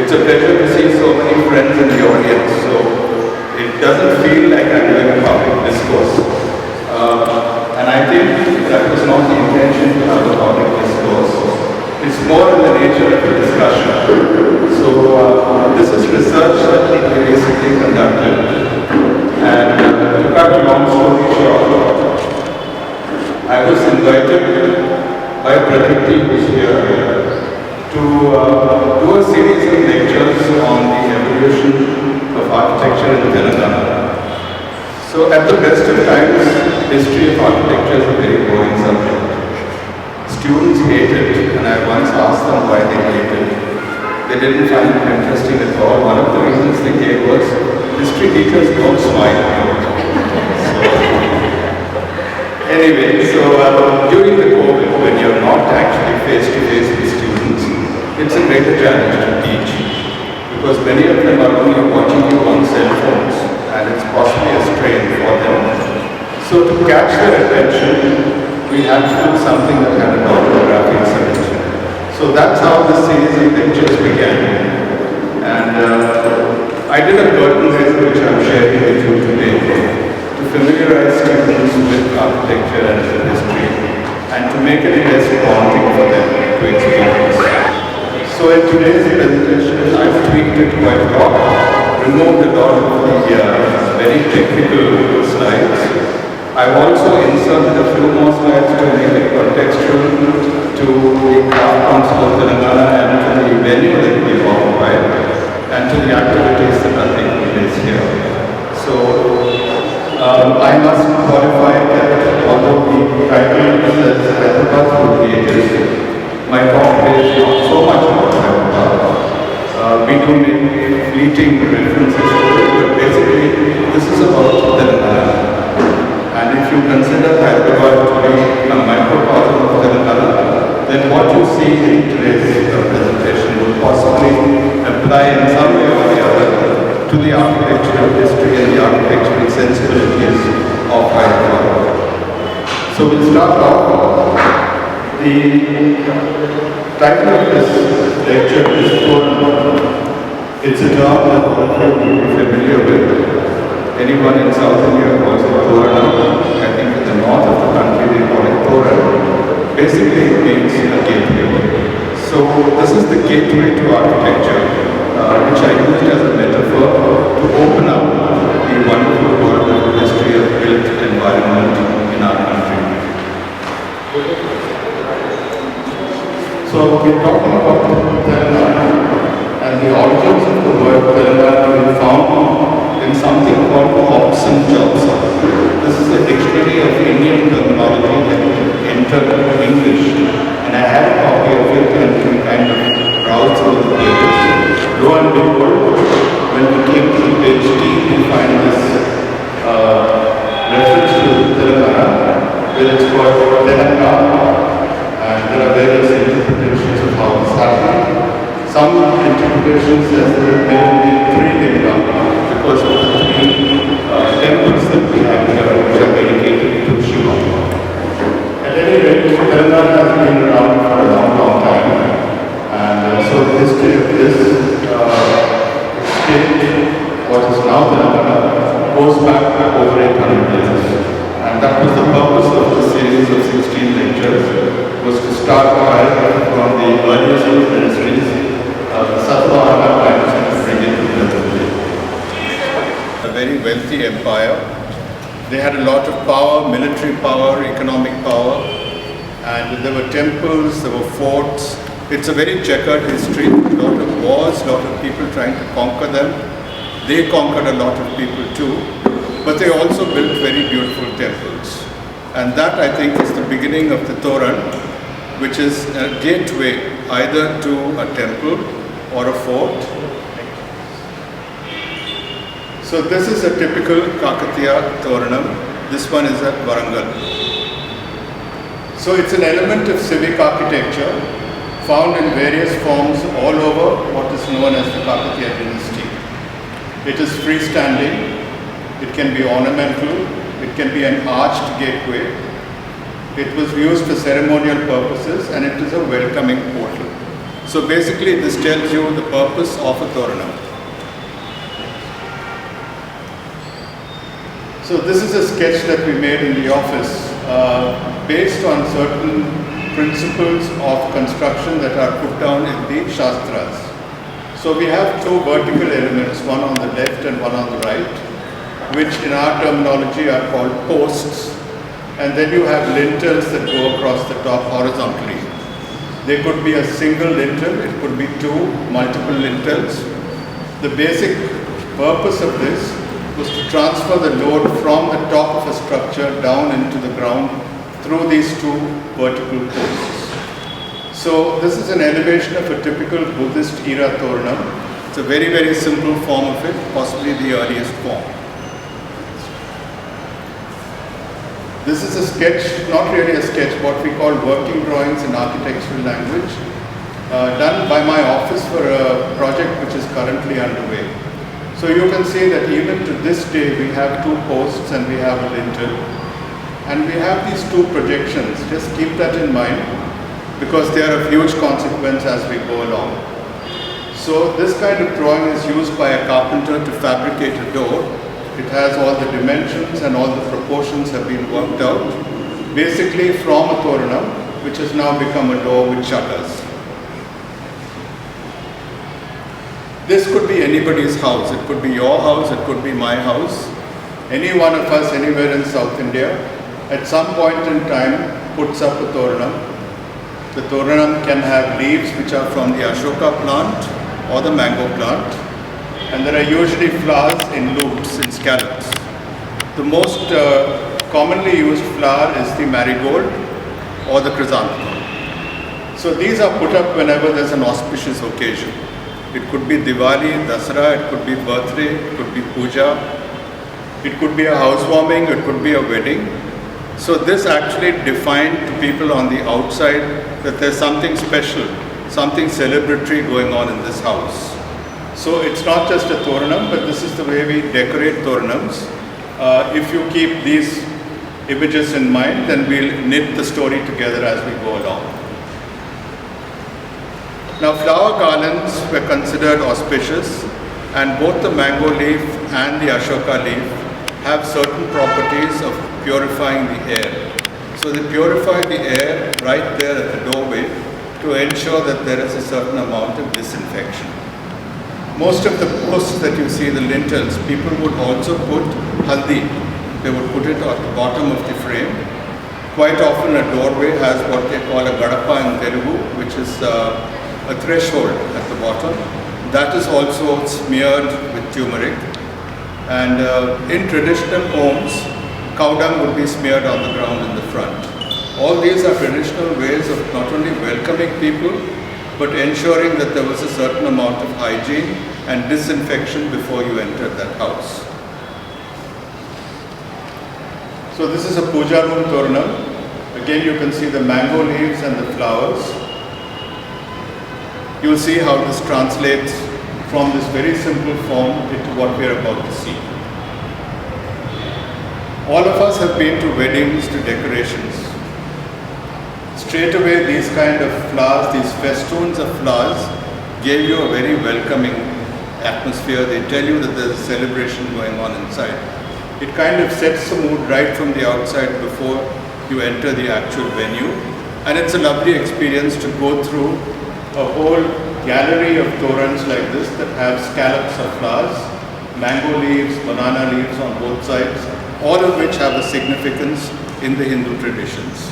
It's a pleasure to see so many friends in the audience, so it doesn't feel like I'm doing a public discourse. And I think that was not the intention to have a public discourse. It's more in the nature of a discussion. So this is research that we basically conducted. And to cut a long story short, I was invited by Pradeep, who is here, to do a series of lectures on the evolution of architecture in Telangana. So at the best of times, history of architecture is a very boring subject. Students hate it, and I once asked them why they hate it. They didn't find it interesting at all. One of the reasons they gave was history teachers don't smile. Anyway, so during the COVID, when you're not actually face-to-face with students, it's a greater challenge to teach, because many of them are only watching you on cell phones, and it's possibly a strain for them. So to catch their attention, we had to do something that had a lot of graphics in it. So that's how this series of lectures began. And I did a curtain raiser, which I'm sharing with you today, to familiarize students with architecture and history, and to make it less daunting for them to experience. So in today's presentation, I've tweaked it quite a lot, removed a lot of the very technical slides. I've also inserted a few more slides to make it contextual to the Craft Council of Telangana and to the venue that we occupied, and to the activities that are taking place here. So I must qualify that although the title says Hyderabad based, my talk is not so much about Hyderabad. We do make fleeting references to it, but basically this is about Telangana. And if you consider Hyderabad to be a microcosm of Telangana, then what you see in today's presentation would possibly apply in some way or the other to the architectural history and the architectural sensibilities of Hyderabad. So we'll start off. The title of this lecture is Toranam. It's a term that all of you will be familiar with. Anyone in South India calls it Toranam. I think in the north of the country they call it Toranam. Basically it means a gateway. So this is the gateway to architecture, which I used as a metaphor to open up the wonderful world of the history of built environment in our country. So we're talking about Telangana, and the origins of the word Telangana will be found in something called Hobson Jobson. This is a dictionary of Indian terminology that entered English, and I had a copy of it and we kind of browsed through the pages. Lo and behold, when we came to the page D, we find this reference to Telangana, where it's called Telangana. And there are various interpretations of how this happened. Some interpretations says that there will be three Lingam because of the three temples that we have here, which are dedicated to Shiva. At any rate, Telangana has been around for a long, long time. And so the history of this state, what is now Telangana, goes back over 800 years. And that was the purpose of the series of 16 lectures, was to start right from the earliest of the ministries, the Satavahana dynasty, to bring it to the present day. A very wealthy empire. They had a lot of power, military power, economic power, and there were temples, there were forts. It's a very checkered history, a lot of wars, a lot of people trying to conquer them. They conquered a lot of people too, but they also built very beautiful temples. And that, I think, is the beginning of the Toran, which is a gateway either to a temple or a fort. So this is a typical Kakatiya Toranam. This one is at Warangal. So it's an element of civic architecture found in various forms all over what is known as the Kakatiya dynasty. It is freestanding, it can be ornamental, it can be an arched gateway. It was used for ceremonial purposes and it is a welcoming portal. So basically this tells you the purpose of a Toranam. So this is a sketch that we made in the office based on certain principles of construction that are put down in the Shastras. So we have two vertical elements, one on the left and one on the right, which in our terminology are called posts. And then you have lintels that go across the top horizontally. They could be a single lintel, it could be two, multiple lintels. The basic purpose of this was to transfer the load from the top of a structure down into the ground through these two vertical posts. So this is an elevation of a typical Buddhist era Toranam. It's a very, very simple form of it, possibly the earliest form. This is a sketch, not really a sketch, what we call working drawings in architectural language, done by my office for a project which is currently underway. So you can see that even to this day we have two posts and we have a lintel. And we have these two projections. Just keep that in mind because they are of huge consequence as we go along. So this kind of drawing is used by a carpenter to fabricate a door. It has all the dimensions and all the proportions have been worked out, basically from a Toranam, which has now become a door with shutters. This could be anybody's house. It could be your house, it could be my house. Any one of us anywhere in South India, at some point in time, puts up a Toranam. The Toranam can have leaves which are from the Ashoka plant or the mango plant. And there are usually flowers in loops, in scallops. The most commonly used flower is the marigold or the chrysanthemum. So these are put up whenever there's an auspicious occasion. It could be Diwali, Dasara, it could be birthday, it could be puja, it could be a housewarming, it could be a wedding. So this actually defined to people on the outside that there's something special, something celebratory going on in this house. So it's not just a Toranam, but this is the way we decorate Toranams. If you keep these images in mind, then we'll knit the story together as we go along. Now flower garlands were considered auspicious, and both the mango leaf and the Ashoka leaf have certain properties of purifying the air. So they purify the air right there at the doorway to ensure that there is a certain amount of disinfection. Most of the posts that you see, the lintels, people would also put haldi. They would put it at the bottom of the frame. Quite often a doorway has what they call a gadapa in Telugu, which is a threshold at the bottom. That is also smeared with turmeric. And in traditional homes, cow dung would be smeared on the ground in the front. All these are traditional ways of not only welcoming people, but ensuring that there was a certain amount of hygiene and disinfection before you entered that house. So this is a Puja Room Toranam. Again, you can see the mango leaves and the flowers. You'll see how this translates from this very simple form into what we are about to see. All of us have been to weddings, to decorations. Straight away, these kind of flowers, these festoons of flowers, gave you a very welcoming atmosphere. They tell you that there's a celebration going on inside. It kind of sets the mood right from the outside before you enter the actual venue. And it's a lovely experience to go through a whole gallery of torans like this that have scallops of flowers, mango leaves, banana leaves on both sides, all of which have a significance in the Hindu traditions.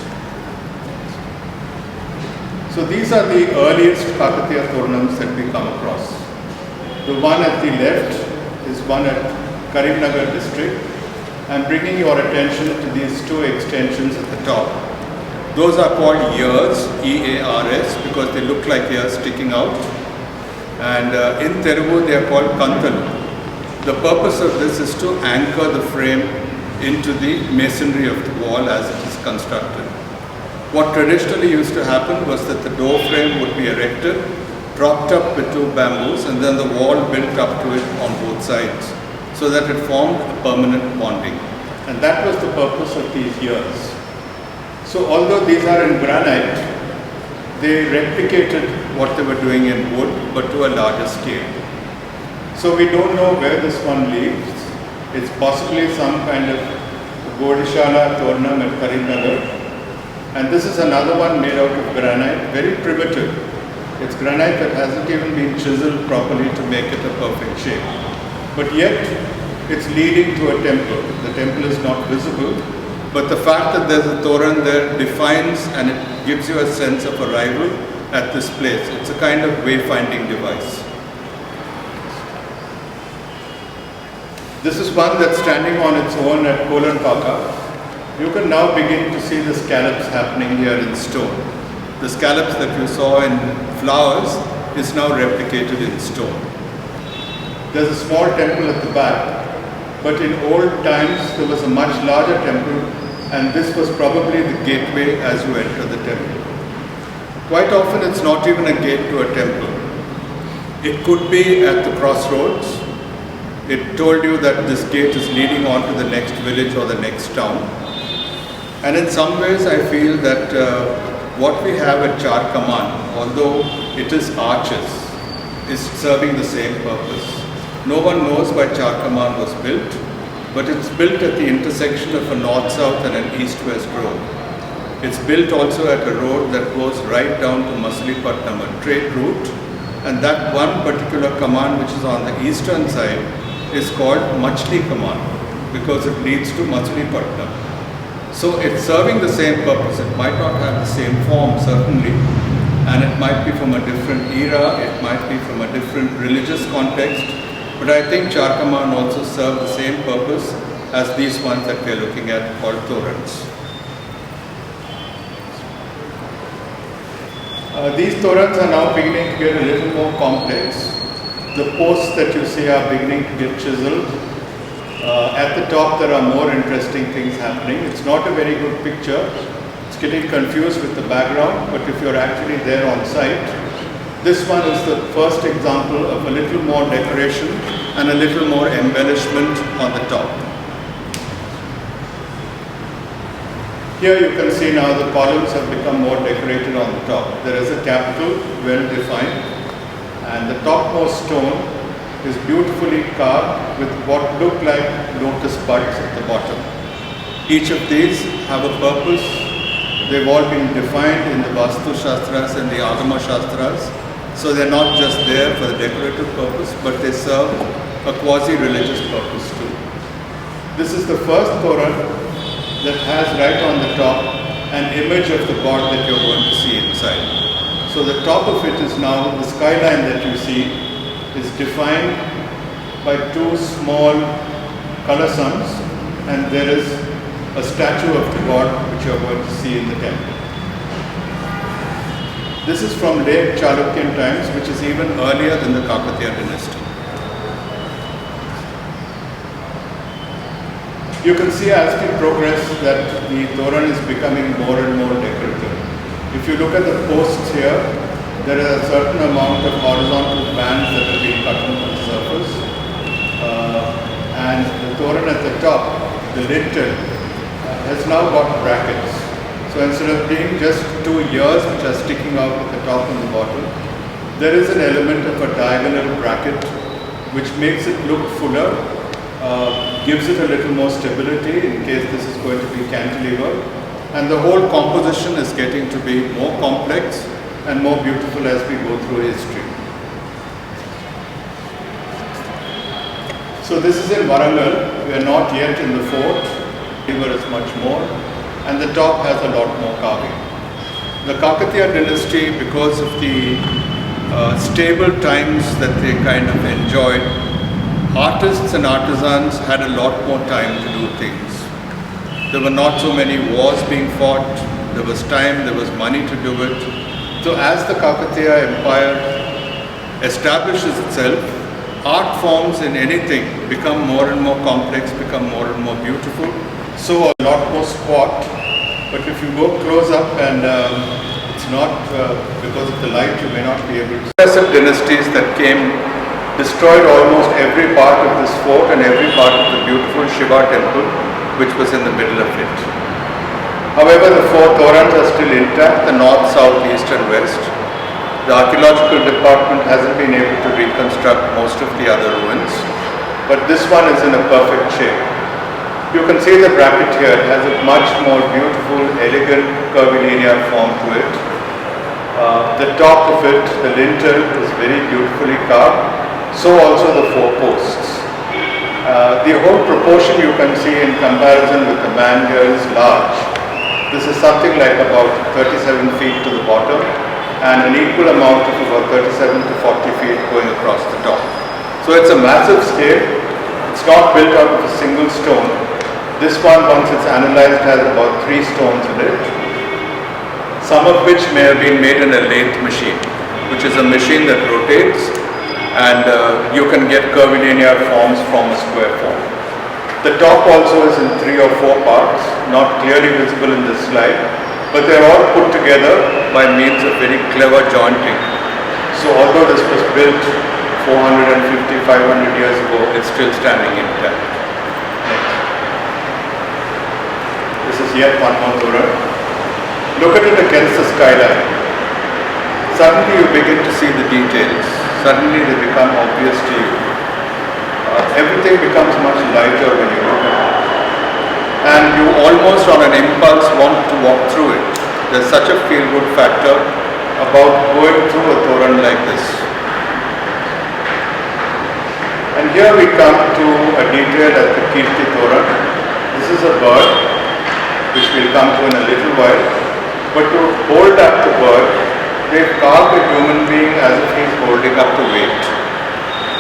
So these are the earliest Kakatiya Toranams that we come across. The one at the left is one at Karimnagar district. I'm bringing your attention to these two extensions at the top. Those are called ears, E-A-R-S, because they look like ears sticking out. And in Telugu they are called kantalu. The purpose of this is to anchor the frame into the masonry of the wall as it is constructed. What traditionally used to happen was that the door frame would be erected, propped up with two bamboos, and then the wall built up to it on both sides, so that it formed a permanent bonding. And that was the purpose of these ears. So although these are in granite, they replicated what they were doing in wood, but to a larger scale. So we don't know where this one leads. It's possibly some kind of Godishala Toranam at Karimnagar. And this is another one made out of granite, very primitive. It's granite that hasn't even been chiseled properly to make it a perfect shape. But yet, it's leading to a temple. The temple is not visible, but the fact that there's a Toran there defines and it gives you a sense of arrival at this place. It's a kind of wayfinding device. This is one that's standing on its own at Kolanpaka. You can now begin to see the scallops happening here in stone. The scallops that you saw in flowers is now replicated in stone. There's a small temple at the back, but in old times there was a much larger temple, and this was probably the gateway as you enter the temple. Quite often it's not even a gate to a temple. It could be at the crossroads. It told you that this gate is leading on to the next village or the next town. And in some ways I feel that what we have at Char Kaman, although it is arches, is serving the same purpose. No one knows why Char Kaman was built, but it's built at the intersection of a north-south and an east-west road. It's built also at a road that goes right down to Masilipatnam, a trade route, and that one particular Kaman which is on the eastern side is called Machli Kaman because it leads to Masilipatnam. So it's serving the same purpose. It might not have the same form, certainly, and it might be from a different era, it might be from a different religious context, but I think Char Kaman also serve the same purpose as these ones that we are looking at called Torans. These Torans are now beginning to get a little more complex. The posts that you see are beginning to get chiseled. At the top there are more interesting things happening. It's not a very good picture. It's getting confused with the background, but if you're actually there on site, this one is the first example of a little more decoration and a little more embellishment on the top. Here you can see now the columns have become more decorated on the top. There is a capital, well defined, and the topmost stone is beautifully carved with what look like lotus buds at the bottom. Each of these have a purpose. They've all been defined in the Vastu Shastras and the Agama Shastras. So they're not just there for the decorative purpose, but they serve a quasi-religious purpose too. This is the first Toran that has right on the top an image of the god that you're going to see inside. So the top of it is now, the skyline that you see is defined by two small kalasams, and there is a statue of the god which you are going to see in the temple. This is from late Chalukyan times, which is even earlier than the Kakatiya dynasty. You can see as we progress that the Toran is becoming more and more decorative. If you look at the posts here, there is a certain amount of horizontal bands that have been cut onto the surface. And the Toran at the top, the lintel, has now got brackets. So instead of being just two ears which are sticking out at the top and the bottom, there is an element of a diagonal bracket which makes it look fuller, gives it a little more stability in case this is going to be cantilever. And the whole composition is getting to be more complex and more beautiful as we go through history. So this is in Warangal. We are not yet in the fort. There is much more, and the top has a lot more carving. The Kakatiya dynasty, because of the stable times that they kind of enjoyed, artists and artisans had a lot more time to do things. There were not so many wars being fought. There was time, there was money to do it. So as the Kakatiya Empire establishes itself, art forms in anything become more and more complex, become more and more beautiful. So a lot more squat, but if you go close up and it's not because of the light, you may not be able to. Successive dynasties that came destroyed almost every part of this fort and every part of the beautiful Shiva temple which was in the middle of it. However, the four Torans are still intact, the north, south, east and west. The archaeological department hasn't been able to reconstruct most of the other ruins, but this one is in a perfect shape. You can see the bracket here. It has a much more beautiful, elegant, curvilinear form to it. The top of it, the lintel, is very beautifully carved. So also the four posts. The whole proportion you can see in comparison with the man here is large. This is something like about 37 feet to the bottom and an equal amount of about 37 to 40 feet going across the top. So it's a massive scale. It's not built out of a single stone. This one, once it's analyzed, has about 3 stones in it, some of which may have been made in a lathe machine, which is a machine that rotates and you can get curvilinear forms from a square form. The top also is in 3 or 4 parts, not clearly visible in this slide, but they are all put together by means of very clever jointing. So although this was built 450, 500 years ago, it's still standing intact. Next. This is yet one more Toran. Look at it against the skyline. Suddenly you begin to see the details. Suddenly they become obvious to you. Everything becomes much lighter when you look at it. And you almost on an impulse want to walk through it. There's such a feel-good factor about going through a Toran like this. And here we come to a detail at the Kirti Toran. This is a bird, which we'll come to in a little while. But to hold up the bird, they've carved a human being as if he's holding up the weight.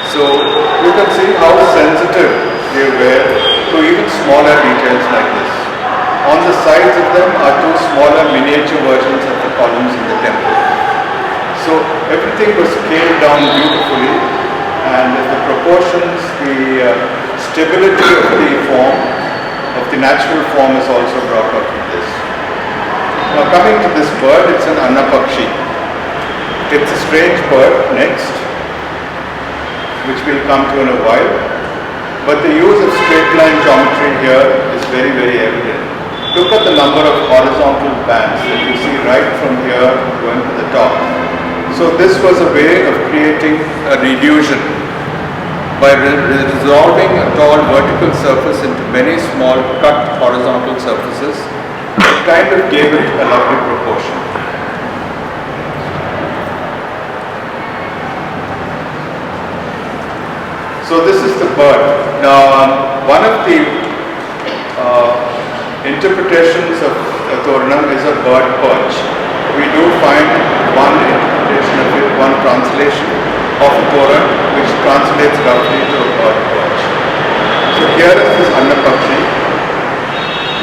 So you can see how sensitive they were to even smaller details like this. On the sides of them are 2 smaller miniature versions of the columns in the temple. So everything was scaled down beautifully, and the proportions, the stability of the form, of the natural form is also brought out in this. Now coming to this bird, it's an Annapakshi. It's a strange bird, next, which we'll come to in a while. But the use of straight line geometry here is very, very evident. Look at the number of horizontal bands that you see right from here going to the top. So this was a way of creating a redfusion by resolving a tall vertical surface into many small cut horizontal surfaces. It kind of gave it a lovely proportion. So this is the bird. Now one of the interpretations of a Toranam is a bird perch. We do find one interpretation of it, one translation of a Toran, which translates roughly to a bird perch. So here is this Annapakshi.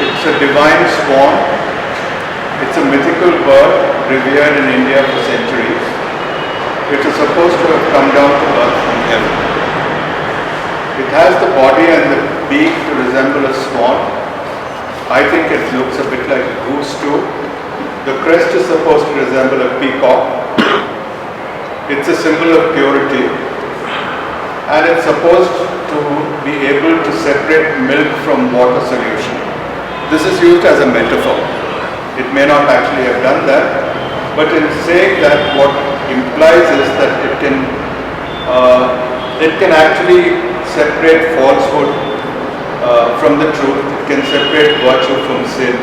It's a divine swan. It's a mythical bird revered in India for centuries. It is supposed to have come down to earth from heaven. It has the body and the beak to resemble a swan. I think it looks a bit like a goose too. The crest is supposed to resemble a peacock. It's a symbol of purity. And it's supposed to be able to separate milk from water solution. This is used as a metaphor. It may not actually have done that, but in saying that, what implies is that it can actually separate falsehood from the truth. It can separate virtue from sin.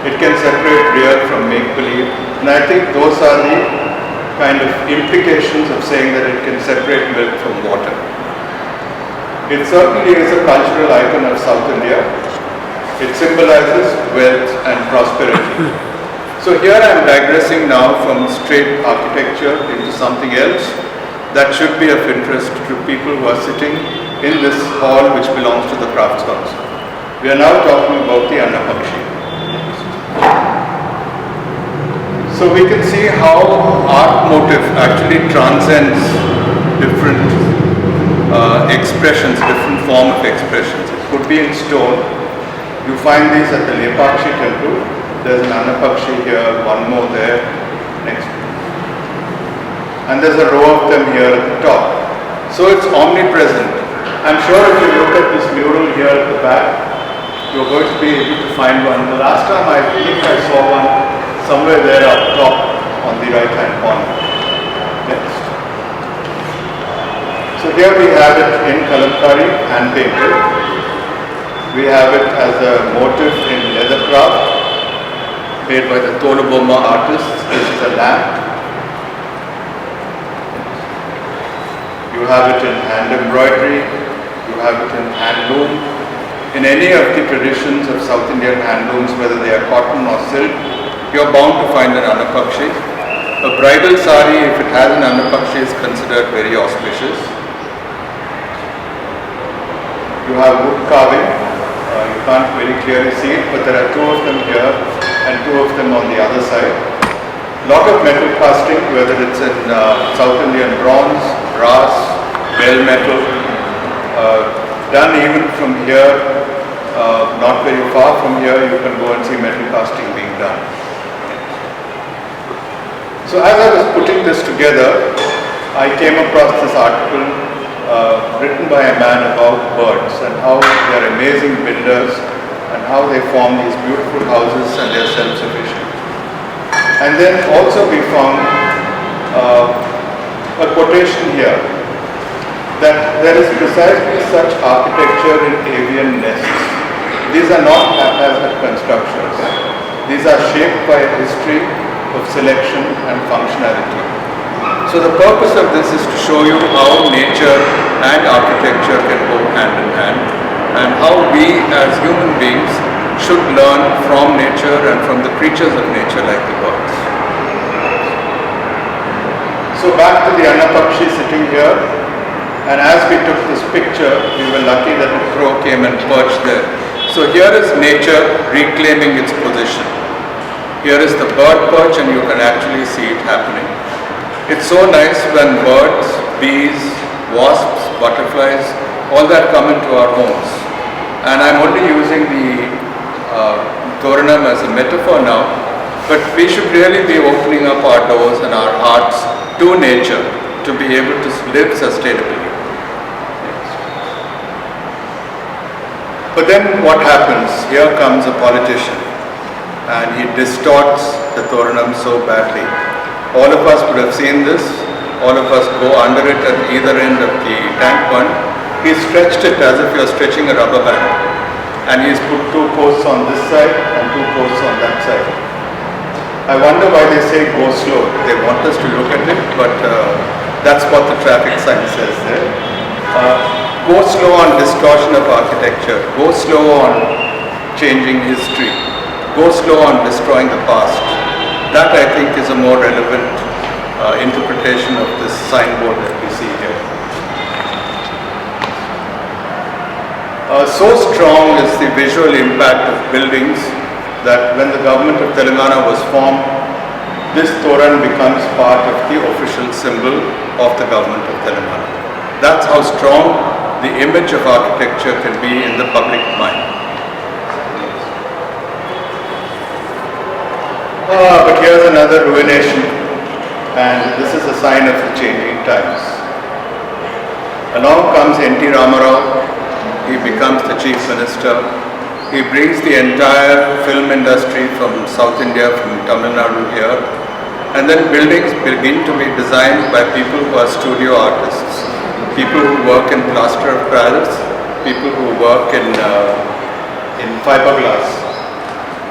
It can separate real from make-believe. And I think those are the kind of implications of saying that it can separate milk from water. It certainly is a cultural icon of South India. It symbolizes wealth and prosperity. So here I am digressing now from straight architecture into something else that should be of interest to people who are sitting in this hall which belongs to the Crafts Council. We are now talking about the Annapakshi. So we can see how art motif actually transcends different expressions, different form of expressions. It could be in stone. You find these at the Lepakshi temple. There's an Annapakshi here, one more there, next. And there's a row of them here at the top. So it's omnipresent. I'm sure if you look at this mural here at the back, you're going to be able to find one. The last time I think I saw one somewhere there up top on the right hand corner. Next. So here we have it in kalamkari, hand painted. We have it as a motif in leather craft made by the Toluboma artists. This is a lamp. You have it in hand embroidery, you have it in handloom. In any of the traditions of South Indian handlooms, whether they are cotton or silk, you are bound to find an Annapakshi. A bridal sari, if it has an Annapakshi, is considered very auspicious. You have wood carving. You can't very clearly see it, but there are two of them here and two of them on the other side. Lot of metal casting, whether it's in South Indian bronze, brass, bell metal, done even from here, not very far from here, you can go and see metal casting being done. So as I was putting this together, I came across this article written by a man about birds and how they are amazing builders and how they form these beautiful houses and they are self-sufficient. And then also we found a quotation here that there is precisely such architecture in avian nests. These are not haphazard constructions. These are shaped by a history of selection and functionality. So the purpose of this is to show you how nature and architecture can go hand in hand and how we as human beings should learn from nature and from the creatures of nature like the birds. So back to the Annapakshi sitting here, and as we took this picture, we were lucky that a crow came and perched there. So here is nature reclaiming its position. Here is the bird perch and you can actually see it happening. It's so nice when birds, bees, wasps, butterflies, all that come into our homes. And I'm only using the Toranam as a metaphor now, but we should really be opening up our doors and our hearts to nature to be able to live sustainably. But then what happens? Here comes a politician and he distorts the Toranam so badly. All of us would have seen this. All of us go under it at either end of the tank bund. He stretched it as if you're stretching a rubber band. And he's put two posts on this side and two posts on that side. I wonder why they say go slow. They want us to look at it, but that's what the traffic sign says there. Go slow on distortion of architecture. Go slow on changing history. Go slow on destroying the past. That I think is a more relevant interpretation of this signboard that we see here. So strong is the visual impact of buildings that when the government of Telangana was formed, this Toran becomes part of the official symbol of the government of Telangana. That's how strong the image of architecture can be in the public mind. But here's another ruination, and this is a sign of the changing times. Along comes N.T. Ramarao. He becomes the chief minister. He brings the entire film industry from South India, from Tamil Nadu here. And then buildings begin to be designed by people who are studio artists, people who work in plaster of Paris, people who work in fiberglass.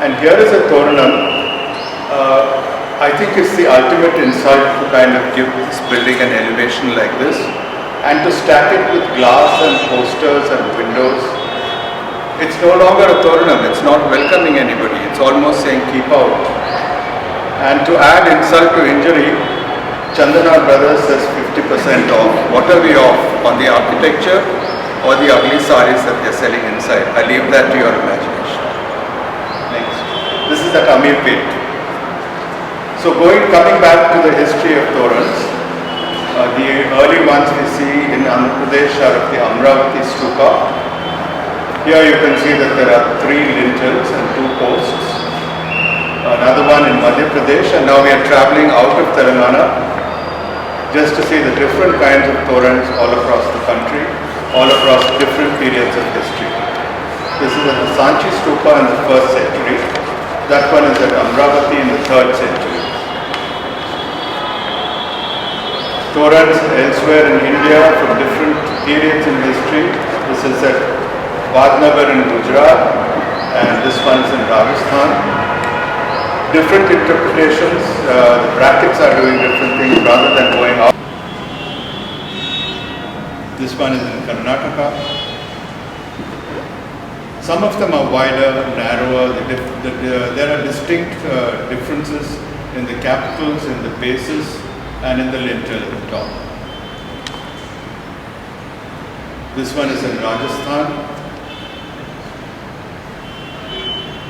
And here is a Toranam. I think it's the ultimate insult to kind of give this building an elevation like this. And to stack it with glass and posters and windows, it's no longer a Toranam, it's not welcoming anybody, it's almost saying keep out. And to add insult to injury, Chandana Brothers says 50% off. What are we off? On the architecture or the ugly saris that they're selling inside? I leave that to your imagination. Next. This is at Amirpet. So coming back to the history of Torans, the early ones we see in Andhra Pradesh are of the Amravati Stupa. Here you can see that there are 3 lintels and 2 posts. Another one in Madhya Pradesh, and now we are traveling out of Telangana just to see the different kinds of torans all across the country, all across different periods of history. The This is at the Sanchi Stupa in the 1st century. That one is at Amravati in the 3rd century. Torans elsewhere in India from different periods in history. This is at Vadnagar in Gujarat, and this one is in Rajasthan. Different interpretations, the brackets are doing different things rather than going out. This one is in Karnataka. Some of them are wider, narrower, there are distinct differences in the capitals, in the bases, and in the lintel at the top. This one is in Rajasthan.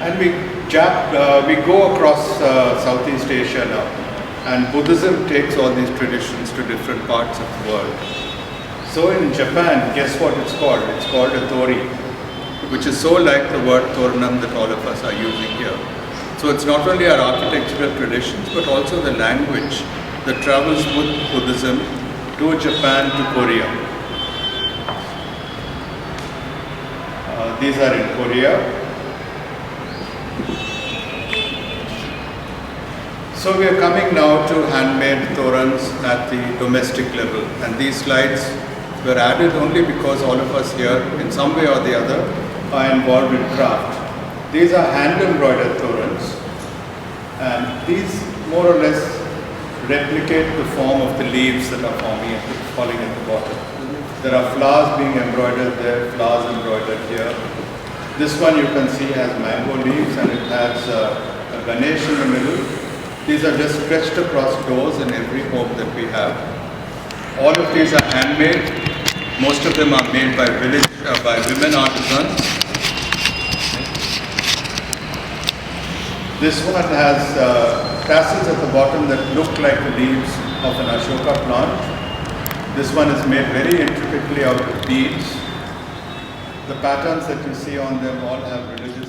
And we go across Southeast Asia now, and Buddhism takes all these traditions to different parts of the world. So in Japan, guess what it's called? It's called a tori, which is so like the word Toranam that all of us are using here. So it's not only our architectural traditions, but also the language that travels with Buddhism to Japan, to Korea. These are in Korea. So we are coming now to handmade torans at the domestic level, and these slides were added only because all of us here in some way or the other are involved in craft. These are hand embroidered torans, and these more or less replicate the form of the leaves that are falling at the bottom. There are flowers being embroidered there, flowers embroidered here. This one you can see has mango leaves, and it has a Ganesh in the middle. These are just stretched across doors in every home that we have. All of these are handmade. Most of them are made by women artisans. This one has tassels at the bottom that look like the leaves of an Ashoka plant. This one is made very intricately out of beads. The patterns that you see on them all have religious